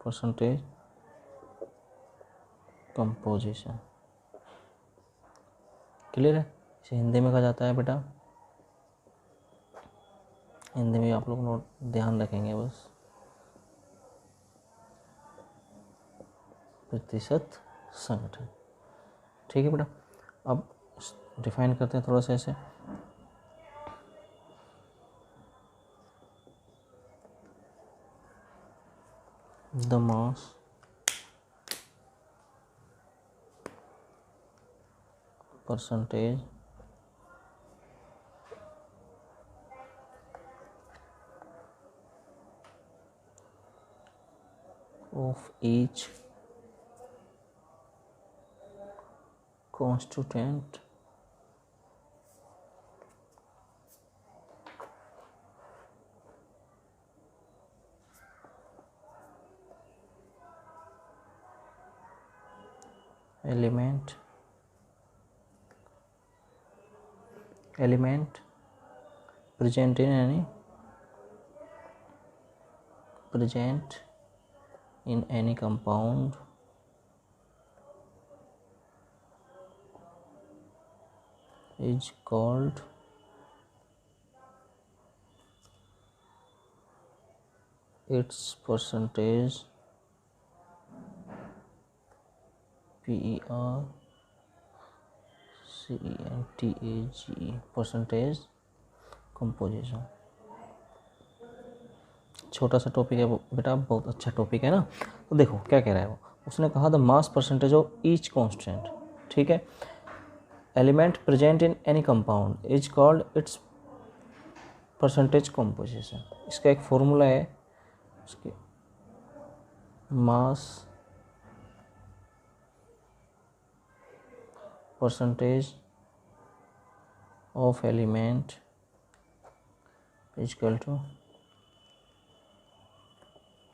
Percentage composition. Clear है? इसे हिंदी में कहा जाता है बेटा, हिंदी में आप लोग नोट ध्यान रखेंगे बस, प्रतिशत संगठन। ठीक है बेटा, अब डिफाइन करते हैं थोड़ा सा ऐसे। The mass percentage of each constituent element present in any compound is called its percentage, PERCENTAGE, percentage composition। छोटा सा टॉपिक है बेटा, बहुत अच्छा टॉपिक है ना। तो देखो क्या कह रहा है वो, उसने कहा the mass percentage of each constant, ठीक है, element present in any compound is called its percentage composition. इसका एक फॉर्मूला है, उसके mass percentage of element is equal to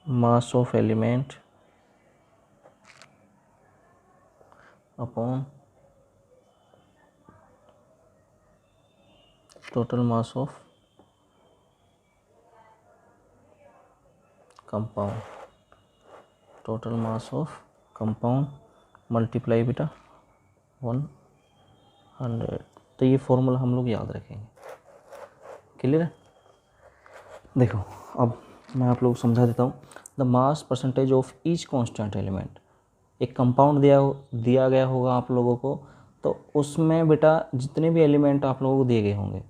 mass of element upon total mass of compound, total mass of compound multiply बेटा 100। तो ये formula हम लोग याद रखेंगे। क्लियर है? देखो अब मैं आप लोग को समझा देता हूँ। The mass percentage of each constant element, एक कंपाउंड दिया गया होगा आप लोगों को, तो उसमें बेटा जितने भी एलिमेंट आप लोगों को दिए गए होंगे,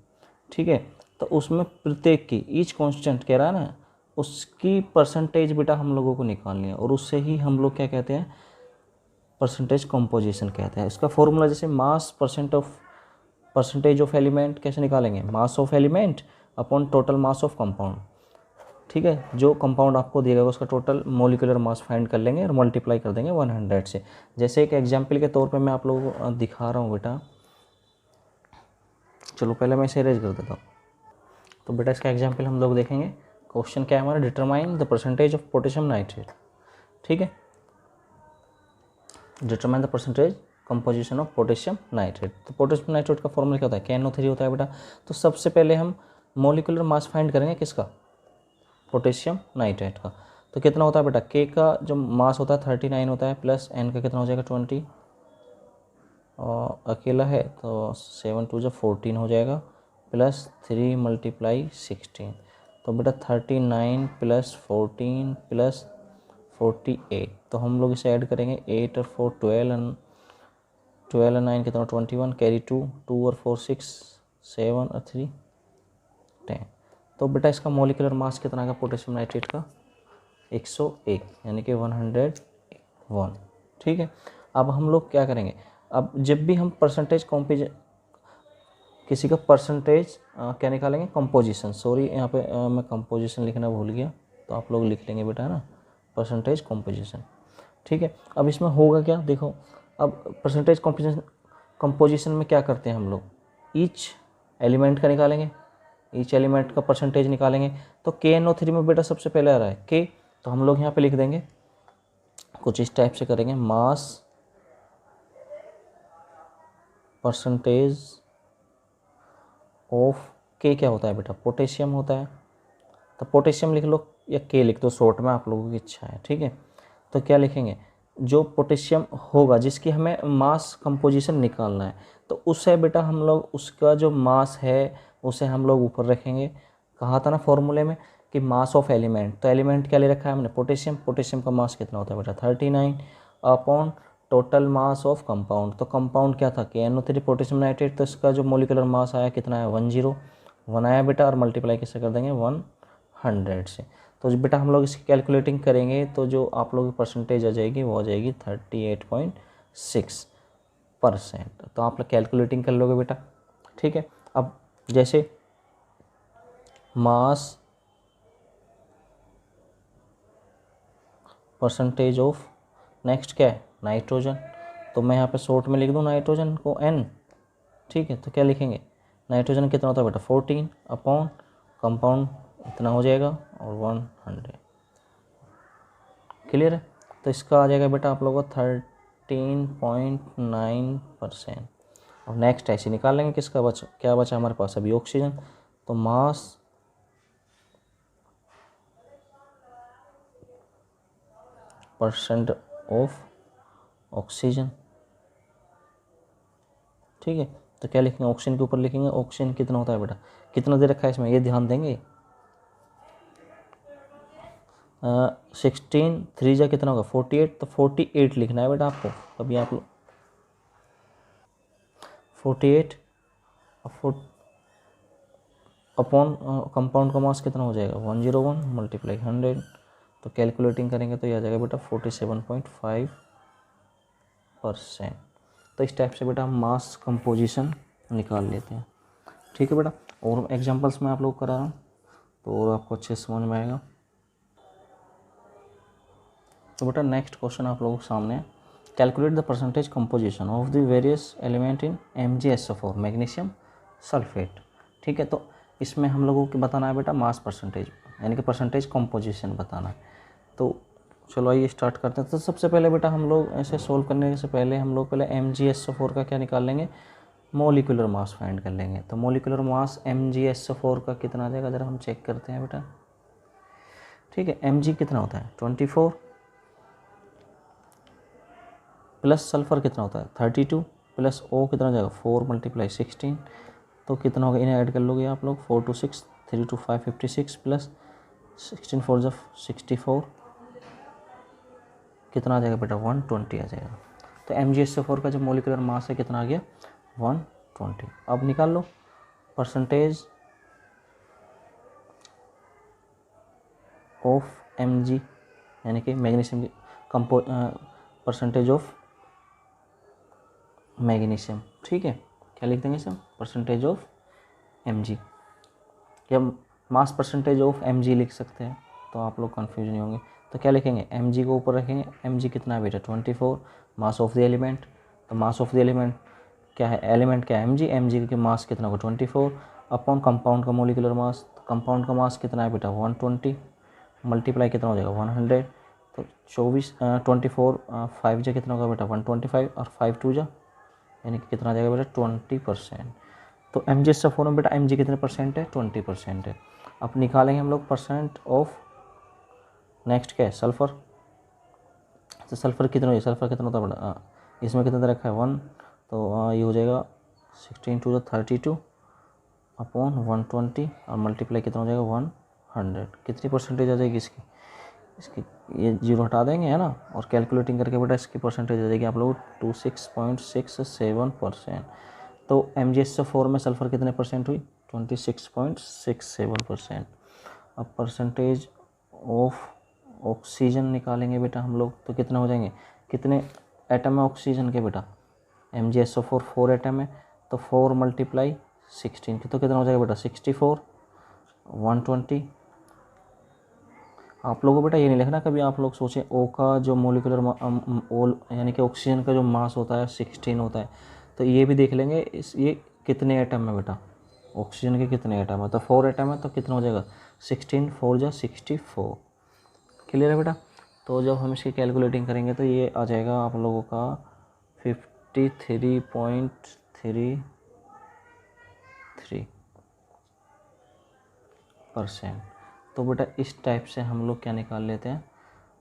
ठीक है, तो उसमें प्रत्येक की, ईच कांस्टेंट कह रहा है ना, उसकी परसेंटेज बेटा हम लोगों को निकालनी है, और उससे ही हम लोग क्या कहते हैं, परसेंटेज कंपोजिशन कहते हैं। इसका फॉर्मूला जैसे मास परसेंटेज ऑफ एलिमेंट कैसे निकालेंगे, मास of element upon total mass of compound. ठीक है, जो कंपाउंड आपको दिया गया उसका टोटल मोलिकुलर मास फाइंड कर लेंगे और मल्टीप्लाई कर देंगे 100 से। जैसे एक एग्जाम्पल के तौर पे मैं आप लोगों को दिखा रहा हूँ बेटा, चलो पहले मैं इसे इरेज कर देता हूँ। तो बेटा इसका एग्जाम्पल हम लोग देखेंगे। क्वेश्चन क्या है हमारा, determine the percentage of potassium nitrate. ठीक है, determine the percentage composition of potassium nitrate. तो पोटेशियम नाइट्रेट का फॉर्मूला क्या होता है, KNO3 होता है बेटा। तो सबसे पहले हम मोलिकुलर मास फाइंड करेंगे किसका, पोटेशियम नाइट्रेट का। तो कितना होता है बेटा, K का जो मास होता है 39 होता है, प्लस N का कितना हो जाएगा 20, और अकेला है तो 7 2 जो 14 हो जाएगा, प्लस 3 × 16। तो बेटा 39 प्लस 14 प्लस 48। तो हम लोग इसे ऐड करेंगे, 8 और 4 12 और 9 कितना 21, कैरी 2 और 4 6 7 और 3 10। तो बेटा इसका मोलिकुलर मास कितना का पोटेशियम नाइट्रेट का, 101, यानी कि 101। ठीक है, अब हम लोग क्या करेंगे, अब जब भी हम परसेंटेज किसी का परसेंटेज क्या निकालेंगे, कंपोजिशन, सॉरी यहाँ पे मैं कंपोजिशन लिखना भूल गया, तो आप लोग लिख लेंगे बेटा, है ना, परसेंटेज कंपोजिशन। ठीक है, अब इसमें होगा क्या, देखो अब परसेंटेज कंपोजिशन में क्या करते हैं हम लोग, ईच एलिमेंट का निकालेंगे, ईच एलिमेंट का परसेंटेज निकालेंगे। तो KNO3 में बेटा सबसे पहले आ रहा है K, तो हम लोग यहाँ पे लिख देंगे, कुछ इस टाइप से करेंगे, मास परसेंटेज ऑफ K क्या होता है बेटा, पोटेशियम होता है। तो पोटेशियम लिख लो या K लिख दो, शॉर्ट में आप लोगों की इच्छा है। ठीक है, तो क्या लिखेंगे, जो पोटेशियम होगा जिसकी हमें मास कंपोजिशन निकालना है, तो उससे बेटा हम लोग उसका जो मास है उसे हम लोग ऊपर रखेंगे। कहा था ना फॉर्मूले में कि मास ऑफ एलिमेंट, तो एलिमेंट क्या ले रखा है हमने, पोटेशियम। पोटेशियम का मास कितना होता है बेटा 39 upon total mass of compound. तो कंपाउंड क्या था KNO3 पोटेशियम नाइट्रेट, तो इसका जो मोलिकुलर मास आया कितना है 101 आया बेटा, और मल्टीप्लाई किससे कर देंगे 100 से। तो बेटा हम लोग इसकी कैलकुलेटिंग करेंगे तो जो आप लोगों की परसेंटेज आ जाएगी वो आ जाएगी 38.6%। तो आप लोग कैलकुलेटिंग कर लोगे बेटा, ठीक है। अब जैसे मास परसेंटेज ऑफ नेक्स्ट क्या है नाइट्रोजन, तो मैं यहाँ पे शॉर्ट में लिख दूँ नाइट्रोजन को N, ठीक है। तो क्या लिखेंगे, नाइट्रोजन कितना होता है बेटा 14 अपॉन कंपाउंड इतना हो जाएगा और 100, क्लियर है। तो इसका आ जाएगा बेटा आप लोगों को 13.9%। और नेक्स्ट ऐसे निकाल लेंगे किसका बचा, क्या बचा हमारे पास अभी ऑक्सीजन, तो मास परसेंट ऑफ ऑक्सीजन, ठीक है। तो क्या लिखेंगे, ऑक्सीजन के ऊपर लिखेंगे ऑक्सीजन कितना होता है बेटा, कितना दे रखा है इसमें ये ध्यान देंगे। 16 3 जा कितना होगा 48, तो 48 लिखना है बेटा आपको। अभी आप लोग 48 अपॉन कंपाउंड का मास कितना हो जाएगा 101 मल्टीप्लाई 100, तो कैलकुलेटिंग करेंगे तो ये आ जाएगा बेटा 47.5%। तो इस टाइप से बेटा हम मास कंपोजिशन निकाल लेते हैं, ठीक है बेटा। और एग्जांपल्स मैं आप लोग करा रहा हूँ तो और आपको अच्छे से समझ में आएगा। तो बेटा नेक्स्ट क्वेश्चन आप लोगों के सामने है, calculate the percentage composition of the various element in MgSO4 magnesium sulphate, ठीक है। तो इसमें हम लोगों को बताना है बेटा मास परसेंटेज, यानी कि परसेंटेज कंपोजिशन बताना है। तो चलो आइए स्टार्ट करते हैं। तो सबसे पहले बेटा हम लोग ऐसे सोल्व करने से पहले हम लोग पहले MgSO4 का क्या निकाल लेंगे, मोलिकुलर मास फाइंड कर लेंगे। तो मोलिकुलर मास MgSO4 का कितना आ जाएगा, ज़रा हम चेक करते हैं बेटा, ठीक है। Mg कितना होता है 24 प्लस सल्फ़र कितना होता है 32 प्लस O कितना हो जाएगा 4 मल्टीप्लाई 16, तो कितना होगा इन्हें ऐड कर लोगे आप लोग 4 to 6 3 to 5 56 प्लस 16 4 जब 64, कितना आ जाएगा बेटा 120 आ जाएगा। तो MgSO4 का जो मोलिकुलर मास है कितना आ गया 120। अब निकाल लो परसेंटेज ऑफ Mg, यानी कि मैग्नीशियम की परसेंटेज ऑफ मैग्नीशियम, ठीक है। क्या लिख देंगे इसे परसेंटेज ऑफ Mg, या मास परसेंटेज ऑफ Mg लिख सकते हैं, तो आप लोग कंफ्यूज नहीं होंगे। तो क्या लिखेंगे Mg को ऊपर रखेंगे, Mg कितना है बेटा 24 मास ऑफ द एलिमेंट, तो मास ऑफ द एलिमेंट क्या है, एलिमेंट क्या है Mg के मास कितना होगा 24 अपॉन कंपाउंड का मोलिकुलर मास, तो कंपाउंड का मास कितना है बेटा 120 मल्टीप्लाई कितना हो जाएगा 100, तो 24 24 5 जा कितना होगा बेटा 125 और 5 2 जा यानी कि कितना आ जाएगा बेटा 20%। तो MgSO4 में बेटा Mg कितने परसेंट है 20% है। अब निकालेंगे हम लोग परसेंट ऑफ नेक्स्ट क्या है सल्फ़र, तो सल्फ़र कितना हो, सल्फ़र कितना होता है बेटा, इसमें कितना दे रखा है 1, तो ये हो जाएगा 16 2 32 अपॉन 120 और मल्टीप्लाई कितना हो जाएगा 100, कितनी परसेंटेज आ जाएगी इसकी, इसकी ये जीरो हटा देंगे है ना, और कैलकुलेटिंग करके बेटा इसकी परसेंटेज आ जाएगी आप लोग 26.67%। तो MgSO4 में सल्फ़र कितने परसेंट हुई 26.67%। अब परसेंटेज ऑफ ऑक्सीजन निकालेंगे बेटा हम लोग, तो कितना हो जाएंगे, कितने एटम है ऑक्सीजन के बेटा, MgSO4 4 एटम है, तो 4 मल्टीप्लाई 16 तो कितना हो जाएगा बेटा 64 120। आप लोगों को बेटा ये नहीं लिखना कभी आप लोग सोचें O का जो मोलिकुलर यानी कि ऑक्सीजन का जो मास होता है 16 होता है, तो ये भी देख लेंगे ये कितने एटम है बेटा, ऑक्सीजन के कितने एटम है, तो 4 एटम है, तो कितना हो जाएगा 16 4 जा 64, क्लियर है बेटा। तो जब हम इसकी कैलकुलेटिंग करेंगे तो ये आ जाएगा आप लोगों का 53.33%। तो बेटा इस टाइप से हम लोग क्या निकाल लेते हैं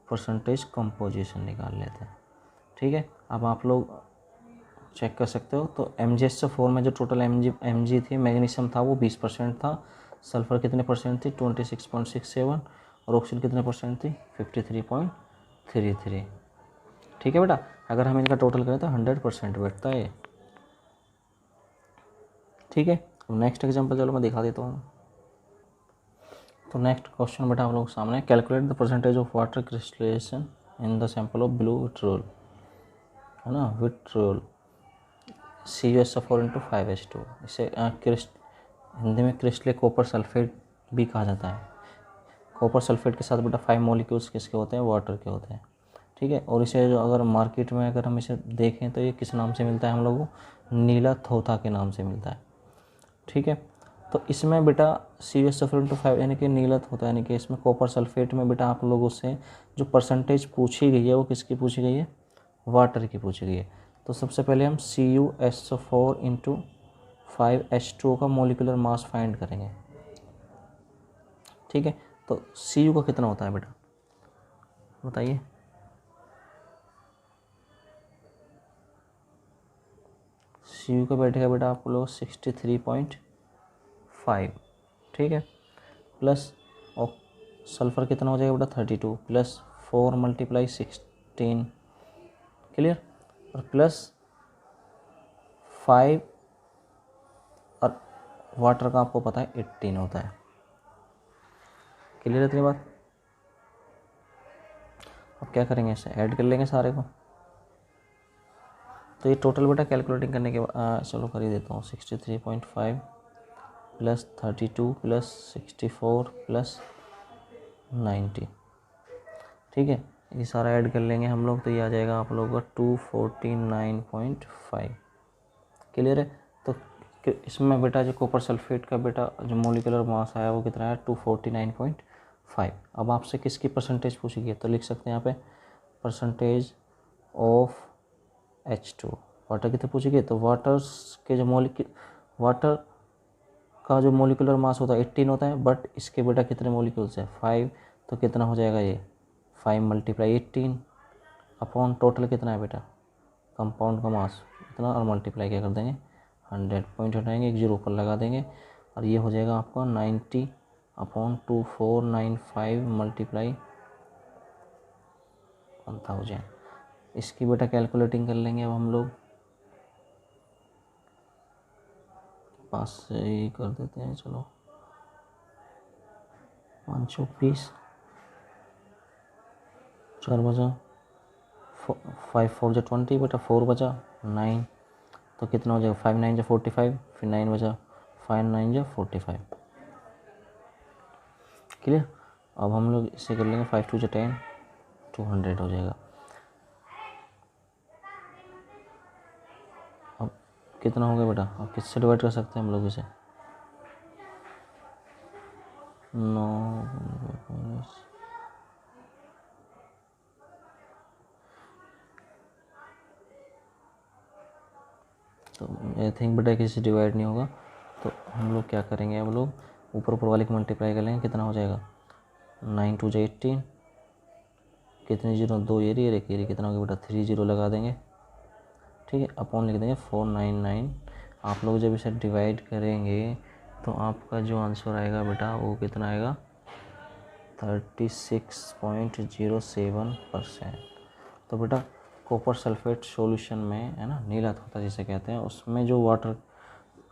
परसेंटेज कंपोजिशन निकाल लेते हैं। ठीक है, अब आप लोग चेक कर सकते हो। तो MgSO4 में जो टोटल Mg थी, मैग्नीशियम था वो 20% था, सल्फ़र कितने परसेंट थी 26.67, और ऑक्सीजन कितने परसेंट थी 53.33। ठीक है बेटा, अगर हम इनका टोटल करें तो 100% बैठता है। ठीक है, नेक्स्ट एग्जांपल चलो मैं दिखा देता हूँ। तो नेक्स्ट क्वेश्चन बेटा आप लोगों के सामने, calculate the percentage of water crystallisation in the sample of blue vitriol, है ना, विट्रियोल CuSO4 × 5H2। इसे हिंदी में क्रिस्टल कॉपर सल्फेट भी कहा जाता है। कॉपर सल्फेट के साथ बेटा 5 मॉलिक्यूल्स किसके होते हैं, वाटर के होते हैं। ठीक है, और इसे जो अगर मार्केट में अगर हम इसे देखें तो ये किस नाम से मिलता है हम लोगों को, नीला थोथा के नाम से मिलता है। ठीक है, तो इसमें बेटा CuSO4 × 5 यानी कि नीला थोथा, यानी कि इसमें कॉपर सल्फेट में बेटा आप लोगों से जो परसेंटेज पूछी गई है वो किसकी पूछी गई है, वाटर की पूछी गई है। तो सबसे पहले हम CuSO4 × 5H2O का मोलिकुलर मास फाइंड करेंगे। ठीक है, तो Cu का कितना होता है बेटा बताइए। Cu का बैठेगा बेटा आप लोग 63.5। ठीक है, प्लस और सल्फ़र कितना हो जाएगा बेटा 32, प्लस 4 × 16, क्लियर, और प्लस 5, और वाटर का आपको पता है 18 होता है। क्लियर है इतनी बात। अब क्या करेंगे, इसे ऐड कर लेंगे सारे को। तो ये टोटल बेटा कैलकुलेटिंग करने के बाद चलो कर ही देता हूँ, 63.5 प्लस 32 प्लस 64 प्लस 90। ठीक है, ये सारा ऐड कर लेंगे हम लोग, तो ये आ जाएगा आप लोगों का 249.5। क्लियर है। तो इसमें बेटा जो कॉपर सल्फेट का बेटा जो मोलिकुलर मास आया वो कितना है 249.5। अब आपसे किसकी परसेंटेज पूछी गई है, तो लिख सकते हैं यहाँ पे परसेंटेज ऑफ H2, वाटर कितने पूछी गई, तो वाटर का जो मोलिकुलर मास होता है 18 होता है, बट इसके बेटा कितने मोलिक्यूल्स है 5, तो कितना हो जाएगा ये 5 × 18 अपॉन टोटल कितना है बेटा कंपाउंड का मास इतना, और मल्टीप्लाई क्या कर देंगे 100, पॉइंट हटाएंगे, एक जीरो ऊपर लगा देंगे, और ये हो जाएगा आपका 90/2495 मल्टीप्लाई 1000। इसकी बेटा कैलकुलेटिंग कर लेंगे अब हम लोग, पास से ही कर देते हैं, चलो 520, 4 बजा 5 4 × 20 बेटा 4 बजा 9, तो कितना हो जाएगा 5 9 × 45, फिर 9 बजा 5 9 × 45। क्लियर। अब हम लोग इसे कर लेंगे 5 2 × 10, 200 हो जाएगा। अब कितना हो गया बेटा, अब किससे डिवाइड कर सकते हैं हम लोग इसे, 9 तो आई थिंक बेटा किसी डिवाइड नहीं होगा। तो हम लोग क्या करेंगे, हम लोग ऊपर वाले को मल्टीप्लाई कर लेंगे, कितना हो जाएगा 9 2 × 18, कितने जीरो, 2 ये रही, एक ये कितना हो गया बेटा 3 0 लगा देंगे। ठीक है, अपॉन लिख देंगे 499। आप लोग जब इसे डिवाइड करेंगे तो आपका जो आंसर आएगा बेटा वो कितना आएगा 36.07%। तो बेटा कॉपर सल्फेट सॉल्यूशन में, है ना, नीला थोथा जिसे कहते हैं, उसमें जो वाटर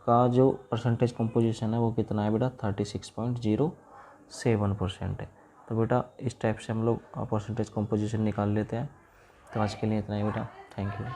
का जो परसेंटेज कंपोजिशन है वो कितना है बेटा 36.07% है। तो बेटा इस टाइप से हम लोग परसेंटेज कंपोजिशन निकाल लेते हैं। तो आज के लिए इतना ही बेटा, थैंक यू।